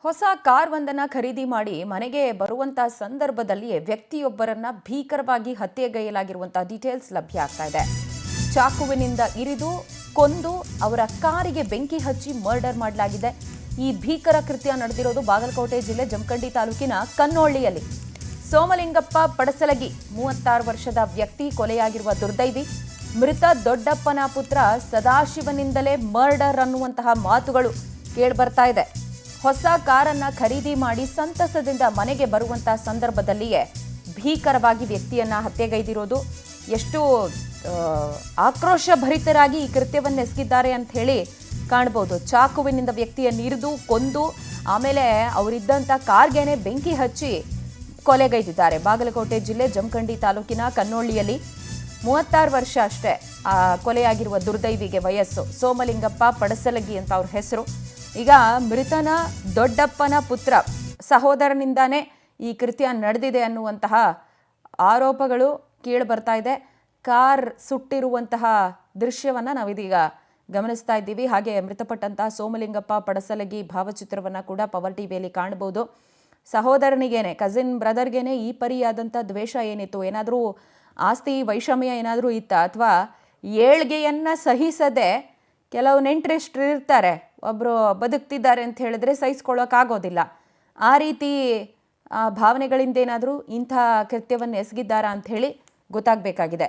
ಹೊಸ ಕಾರ್ ಒಂದನ್ನ ಖರೀದಿ ಮಾಡಿ ಮನೆಗೆ ಬರುವಂತ ಸಂದರ್ಭದಲ್ಲಿ ವ್ಯಕ್ತಿಯೊಬ್ಬರನ್ನ ಭೀಕರವಾಗಿ ಹತ್ಯೆಗೈಯಲಾಗಿರುವಂತಹ ಡೀಟೇಲ್ಸ್ ಲಭ್ಯ ಆಗ್ತಾ ಇದೆ. ಚಾಕುವಿನಿಂದ ಇರಿದು ಕೊಂದು ಅವರ ಕಾರಿಗೆ ಬೆಂಕಿ ಹಚ್ಚಿ ಮರ್ಡರ್ ಮಾಡಲಾಗಿದೆ. ಈ ಭೀಕರ ಕೃತ್ಯ ನಡೆದಿರೋದು ಬಾಗಲಕೋಟೆ ಜಿಲ್ಲೆ ಜಮಖಂಡಿ ತಾಲೂಕಿನ ಕನ್ನೋಳ್ಳಿಯಲ್ಲಿ. ಸೋಮಲಿಂಗಪ್ಪ ಪಡಸಲಗಿ 36 ವರ್ಷದ ವ್ಯಕ್ತಿ ಕೊಲೆಯಾಗಿರುವ ದುರ್ದೈವಿ. ಮೃತ ದೊಡ್ಡಪ್ಪನ ಪುತ್ರ ಸದಾಶಿವನಿಂದಲೇ ಮರ್ಡರ್ ಅನ್ನುವಂತಹ ಮಾತುಗಳು ಕೇಳಿಬರ್ತಾ ಇದೆ. ಹೊಸ ಕಾರನ್ನ ಖರೀದಿ ಮಾಡಿ ಸಂತಸದಿಂದ ಮನೆಗೆ ಬರುವಂತಹ ಸಂದರ್ಭದಲ್ಲಿಯೇ ಭೀಕರವಾಗಿ ವ್ಯಕ್ತಿಯನ್ನ ಹತ್ಯೆಗೈದಿರೋದು. ಎಷ್ಟು ಆಕ್ರೋಶ ಭರಿತರಾಗಿ ಈ ಕೃತ್ಯವನ್ನು ಎಸಗಿದ್ದಾರೆ ಅಂತ ಹೇಳಿ ಕಾಣಬಹುದು. ಚಾಕುವಿನಿಂದ ವ್ಯಕ್ತಿಯನ್ನು ಇರಿದು ಕೊಂದು ಆಮೇಲೆ ಅವರಿದ್ದಂಥ ಕಾರ್ಗೆನೆ ಬೆಂಕಿ ಹಚ್ಚಿ ಕೊಲೆಗೈದಿದ್ದಾರೆ. ಬಾಗಲಕೋಟೆ ಜಿಲ್ಲೆ ಜಮಖಂಡಿ ತಾಲೂಕಿನ ಕನ್ನೋಳ್ಳಿಯಲ್ಲಿ 36 ವರ್ಷ ಅಷ್ಟೇ ಕೊಲೆಯಾಗಿರುವ ದುರ್ದೈವಿಗೆ ವಯಸ್ಸು. ಸೋಮಲಿಂಗಪ್ಪ ಪಡಸಲಗಿ ಅಂತ ಅವ್ರ ಹೆಸರು. ಈಗ ಮೃತನ ದೊಡ್ಡಪ್ಪನ ಪುತ್ರ ಸಹೋದರನಿಂದಾನೇ ಈ ಕೃತ್ಯ ನಡೆದಿದೆ ಅನ್ನುವಂತಹ ಆರೋಪಗಳು ಕೇಳಿ ಬರ್ತಾ ಇದೆ. ಕಾರ್ ಸುಟ್ಟಿರುವಂತಹ ದೃಶ್ಯವನ್ನ ನಾವಿದೀಗ ಗಮನಿಸ್ತಾ ಇದ್ದೀವಿ. ಹಾಗೆ ಮೃತಪಟ್ಟಂತಹ ಸೋಮಲಿಂಗಪ್ಪ ಪಡಸಲಗಿ ಭಾವಚಿತ್ರವನ್ನ ಕೂಡ ಪವರ್ ಟಿವಿಯಲ್ಲಿ ಕಾಣಬಹುದು. ಸಹೋದರನಿಗೇನೆ, ಕಸಿನ್ ಬ್ರದರ್ಗೇನೆ ಈ ಪರಿಯಾದಂಥ ದ್ವೇಷ ಏನಿತ್ತು, ಏನಾದರೂ ಆಸ್ತಿ ವೈಷಮ್ಯ ಏನಾದರೂ ಇತ್ತ, ಅಥವಾ ಏಳ್ಗೆಯನ್ನ ಸಹಿಸದೆ ಕೆಲವು ನೆಂಟರಿಷ್ಟರು ಇರ್ತಾರೆ, ಒಬ್ಬರು ಬದುಕ್ತಿದ್ದಾರೆ ಅಂತ ಹೇಳಿದ್ರೆ ಸಹಿಸ್ಕೊಳ್ಳೋಕ್ಕಾಗೋದಿಲ್ಲ. ಆ ರೀತಿ ಭಾವನೆಗಳಿಂದ ಏನಾದರೂ ಇಂಥ ಕೃತ್ಯವನ್ನು ಎಸಗಿದ್ದಾರಾ ಅಂತ ಹೇಳಿ ಗೊತ್ತಾಗಬೇಕಾಗಿದೆ.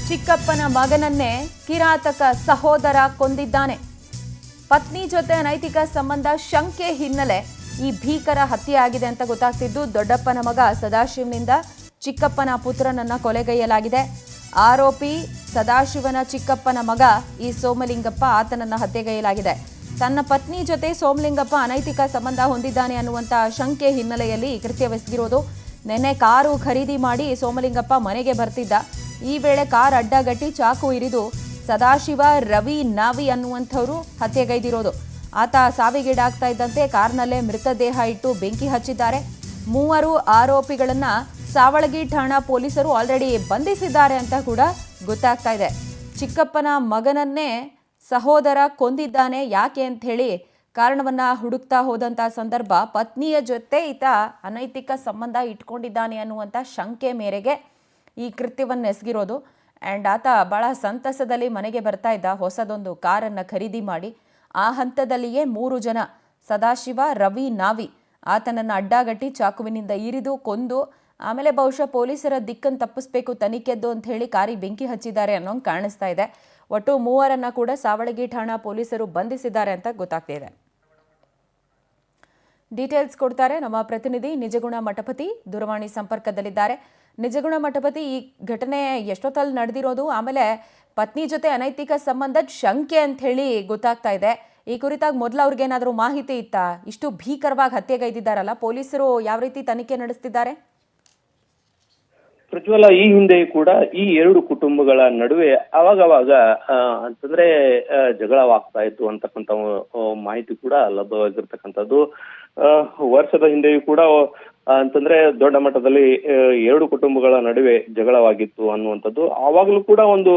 ಚಿಕ್ಕಪ್ಪನ ಮಗನನ್ನೇ ಕಿರಾತಕ ಸಹೋದರ ಕೊಂದಿದ್ದಾನೆ. ಪತ್ನಿ ಜೊತೆ ಅನೈತಿಕ ಸಂಬಂಧ ಶಂಕೆ ಹಿನ್ನೆಲೆ ಈ ಭೀಕರ ಹತ್ಯೆ ಆಗಿದೆ ಅಂತ ಗೊತ್ತಾಗ್ತಿದ್ದು, ದೊಡ್ಡಪ್ಪನ ಮಗ ಸದಾಶಿವನಿಂದ ಚಿಕ್ಕಪ್ಪನ ಪುತ್ರನನ್ನ ಕೊಲೆಗೈಯಲಾಗಿದೆ. ಆರೋಪಿ ಸದಾಶಿವನ ಚಿಕ್ಕಪ್ಪನ ಮಗ ಈ ಸೋಮಲಿಂಗಪ್ಪ, ಆತನನ್ನ ಹತ್ಯೆಗೈಯಲಾಗಿದೆ. ತನ್ನ ಪತ್ನಿ ಜೊತೆ ಸೋಮಲಿಂಗಪ್ಪ ಅನೈತಿಕ ಸಂಬಂಧ ಹೊಂದಿದ್ದಾನೆ ಅನ್ನುವಂಥ ಶಂಕೆ ಹಿನ್ನೆಲೆಯಲ್ಲಿ ಈ ಕೃತ್ಯವೆಸಗಿರೋದು. ನಿನ್ನೆ ಕಾರು ಖರೀದಿ ಮಾಡಿ ಸೋಮಲಿಂಗಪ್ಪ ಮನೆಗೆ ಬರ್ತಿದ್ದ. ಈ ವೇಳೆ ಕಾರ್ ಅಡ್ಡಗಟ್ಟಿ ಚಾಕು ಇರಿದು ಸದಾಶಿವ, ರವಿ, ನಾವಿ ಅನ್ನುವಂಥವ್ರು ಹತ್ಯೆಗೈದಿರೋದು. ಆತ ಸಾವಿಗೀಡಾಗ್ತಾ ಇದ್ದಂತೆ ಕಾರ್ನಲ್ಲೇ ಮೃತದೇಹ ಇಟ್ಟು ಬೆಂಕಿ ಹಚ್ಚಿದ್ದಾರೆ. 3 ಆರೋಪಿಗಳನ್ನ ಸಾವಳಗಿ ಠಾಣಾ ಪೊಲೀಸರು ಆಲ್ರೆಡಿ ಬಂಧಿಸಿದ್ದಾರೆ ಅಂತ ಕೂಡ ಗೊತ್ತಾಗ್ತಾ ಇದೆ. ಚಿಕ್ಕಪ್ಪನ ಮಗನನ್ನೇ ಸಹೋದರ ಕೊಂದಿದ್ದಾನೆ, ಯಾಕೆ ಅಂತ ಹೇಳಿ ಕಾರಣವನ್ನ ಹುಡುಕ್ತಾ ಹೋದಂಥ ಸಂದರ್ಭ ಪತ್ನಿಯ ಜೊತೆ ಈತ ಅನೈತಿಕ ಸಂಬಂಧ ಇಟ್ಕೊಂಡಿದ್ದಾನೆ ಅನ್ನುವಂಥ ಶಂಕೆ ಮೇರೆಗೆ ಈ ಕೃತ್ಯವನ್ನು ಎಸಗಿರೋದು. ಆ್ಯಂಡ್ ಆತ ಭಾಳ ಸಂತಸದಲ್ಲಿ ಮನೆಗೆ ಬರ್ತಾ ಇದ್ದ, ಹೊಸದೊಂದು ಕಾರನ್ನು ಖರೀದಿ ಮಾಡಿ. ಆ ಹಂತದಲ್ಲಿಯೇ 3 ಜನ ಸದಾಶಿವ, ರವಿ, ನಾವಿ ಆತನನ್ನು ಅಡ್ಡಗಟ್ಟಿ ಚಾಕುವಿನಿಂದ ಇರಿದು ಕೊಂದು ಆಮೇಲೆ ಬಹುಶಃ ಪೊಲೀಸರ ದಿಕ್ಕನ್ನು ತಪ್ಪಿಸ್ಬೇಕು ತನಿಖೆದ್ದು ಅಂತ ಹೇಳಿ ಕಾರಿಗೆ ಬೆಂಕಿ ಹಚ್ಚಿದ್ದಾರೆ ಅನ್ನೋಂಗೆ ಕಾಣಿಸ್ತಾ ಇದೆ. ಒಟ್ಟು 3 ಕೂಡ ಸಾವಳಗಿ ಠಾಣಾ ಪೊಲೀಸರು ಬಂಧಿಸಿದ್ದಾರೆ ಅಂತ ಗೊತ್ತಾಗ್ತಿದೆ. ಡೀಟೇಲ್ಸ್ ಕೊಡ್ತಾರೆ ನಮ್ಮ ಪ್ರತಿನಿಧಿ ನಿಜಗುಣ ಮಠಪತಿ, ದೂರವಾಣಿ ಸಂಪರ್ಕದಲ್ಲಿದ್ದಾರೆ. ನಿಜಗುಣ ಮಠಪತಿ, ಈ ಘಟನೆ ಎಷ್ಟೊತ್ತಲ್ಲಿ ನಡೆದಿರೋದು, ಆಮೇಲೆ ಪತ್ನಿ ಜೊತೆ ಅನೈತಿಕ ಸಂಬಂಧದ ಶಂಕೆ ಅಂತ ಹೇಳಿ ಗೊತ್ತಾಗ್ತಾ ಇದೆ. ಈ ಕುರಿತಾಗಿ ಮೊದಲು ಅವ್ರಿಗೇನಾದರೂ ಮಾಹಿತಿ ಇತ್ತಾ? ಇಷ್ಟು ಭೀಕರವಾಗಿ ಹತ್ಯೆಗೈದಿದ್ದಾರಲ್ಲ, ಪೊಲೀಸರು ಯಾವ ರೀತಿ ತನಿಖೆ ನಡೆಸ್ತಿದ್ದಾರೆ? ಪ್ರಜ್ವಲ, ಈ ಹಿಂದೆ ಕೂಡ ಈ 2 ಕುಟುಂಬಗಳ ನಡುವೆ ಅವಾಗವಾಗ ಅಂತಂದ್ರೆ ಜಗಳವಾಗ್ತಾ ಇತ್ತು ಅಂತಕ್ಕಂಥ ಮಾಹಿತಿ ಕೂಡ ಲಭ್ಯವಾಗಿರ್ತಕ್ಕಂಥದ್ದು. ವರ್ಷದ ಹಿಂದೆಯೂ ಕೂಡ ಅಂತಂದ್ರೆ ದೊಡ್ಡ ಮಟ್ಟದಲ್ಲಿ 2 ಕುಟುಂಬಗಳ ನಡುವೆ ಜಗಳವಾಗಿತ್ತು ಅನ್ನುವಂಥದ್ದು. ಆವಾಗಲೂ ಕೂಡ ಒಂದು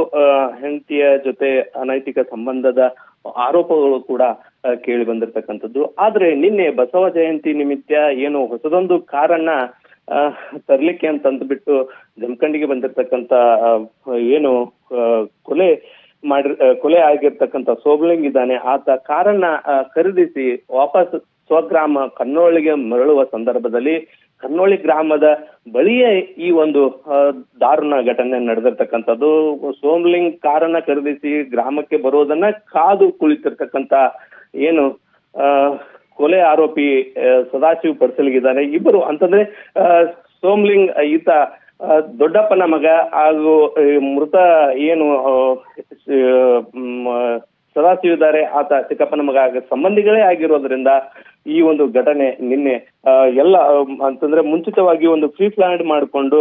ಹೆಂಡತಿಯ ಜೊತೆ ಅನೈತಿಕ ಸಂಬಂಧದ ಆರೋಪಗಳು ಕೂಡ ಕೇಳಿ ಬಂದಿರತಕ್ಕಂಥದ್ದು. ಆದ್ರೆ ನಿನ್ನೆ ಬಸವ ಜಯಂತಿ ನಿಮಿತ್ತ ಏನು ಹೊಸದೊಂದು ಕಾರನ್ನ ತರ್ಲಿಕ್ಕೆ ಅಂತ ಅಂದ್ಬಿಟ್ಟು ಜಮಖಂಡಿಗೆ ಬಂದಿರತಕ್ಕಂತ ಏನು ಕೊಲೆ ಆಗಿರ್ತಕ್ಕಂಥ ಸೋಮಲಿಂಗ್ ಇದ್ದಾನೆ, ಆತ ಕಾರನ್ನ ಖರೀದಿಸಿ ವಾಪಸ್ ಸ್ವಗ್ರಾಮ ಕನ್ನೋಳಿಗೆ ಮರಳುವ ಸಂದರ್ಭದಲ್ಲಿ ಕನ್ನೋಳಿ ಗ್ರಾಮದ ಬಳಿಯೇ ಈ ಒಂದು ದಾರುಣ ಘಟನೆ ನಡೆದಿರ್ತಕ್ಕಂಥದ್ದು. ಸೋಮಲಿಂಗ್ ಕಾರನ್ನ ಖರೀದಿಸಿ ಗ್ರಾಮಕ್ಕೆ ಬರೋದನ್ನ ಕಾದು ಕುಳಿತಿರ್ತಕ್ಕಂಥ ಏನು ಕೊಲೆ ಆರೋಪಿ ಸದಾಶಿವ್ ಪಡಸಲಗಿದ್ದಾನೆ. ಇಬ್ಬರು ಅಂತಂದ್ರೆ ಸೋಮಲಿಂಗ್ ಈತ ದೊಡ್ಡಪ್ಪನ ಮಗ ಹಾಗೂ ಮೃತ ಏನು ಸದಾಶಿವ್ ಇದ್ದಾರೆ, ಆತ ಚಿಕ್ಕಪ್ಪನ ಮಗ ಸಂಬಂಧಿಗಳೇ ಆಗಿರೋದ್ರಿಂದ ಈ ಒಂದು ಘಟನೆ ನಿನ್ನೆ ಎಲ್ಲ ಅಂತಂದ್ರೆ ಮುಂಚಿತವಾಗಿ ಒಂದು ಪ್ರೀ ಪ್ಲಾನ್ ಮಾಡಿಕೊಂಡು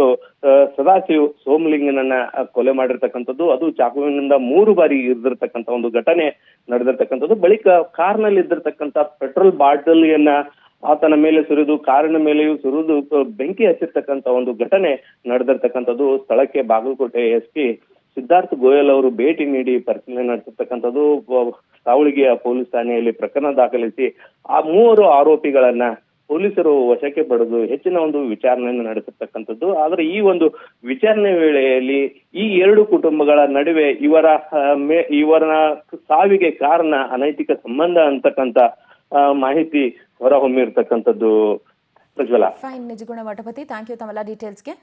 ಸದಾಶಿವ್ ಸೋಮಲಿಂಗನನ್ನ ಕೊಲೆ ಮಾಡಿರ್ತಕ್ಕಂಥದ್ದು. ಅದು ಚಾಕುವಿನಿಂದ 3 ಬಾರಿ ಇರ್ದಿರ್ತಕ್ಕಂಥ ಒಂದು ಘಟನೆ ನಡೆದಿರ್ತಕ್ಕಂಥದ್ದು. ಬಳಿಕ ಕಾರ್ನಲ್ಲಿ ಇದ್ದಿರ್ತಕ್ಕಂಥ ಪೆಟ್ರೋಲ್ ಬಾಟಲಿಯನ್ನ ಆತನ ಮೇಲೆ ಸುರಿದು, ಕಾರಿನ ಮೇಲೆಯೂ ಸುರಿದು ಬೆಂಕಿ ಹಚ್ಚಿರ್ತಕ್ಕಂಥ ಒಂದು ಘಟನೆ ನಡೆದಿರ್ತಕ್ಕಂಥದ್ದು. ಸ್ಥಳಕ್ಕೆ ಬಾಗಲಕೋಟೆ SP ಸಿದ್ಧಾರ್ಥ ಗೋಯಲ್ ಅವರು ಭೇಟಿ ನೀಡಿ ಪರಿಶೀಲನೆ ನಡೆಸಿರ್ತಕ್ಕಂಥದ್ದು. ಸಾವಳಗಿಯ ಪೊಲೀಸ್ ಠಾಣೆಯಲ್ಲಿ ಪ್ರಕರಣ ದಾಖಲಿಸಿ ಆ 3 ಆರೋಪಿಗಳನ್ನ ಪೊಲೀಸರು ವಶಕ್ಕೆ ಪಡೆದು ಹೆಚ್ಚಿನ ಒಂದು ವಿಚಾರಣೆಯನ್ನು ನಡೆಸಿರ್ತಕ್ಕಂಥದ್ದು. ಆದ್ರೆ ಈ ಒಂದು ವಿಚಾರಣೆ ವೇಳೆಯಲ್ಲಿ ಈ 2 ಕುಟುಂಬಗಳ ನಡುವೆ ಇವರ ಸಾವಿಗೆ ಕಾರಣ ಅನೈತಿಕ ಸಂಬಂಧ ಅಂತಕ್ಕಂಥ ಮಾಹಿತಿ ಹೊರಹೊಮ್ಮಿರ್ತಕ್ಕಂಥದ್ದು. Prajwala. Fine Nijaguna Mathapati, thank you ತಮ್ಮೆಲ್ಲ ಡೀಟೇಲ್ಸ್ಗೆ.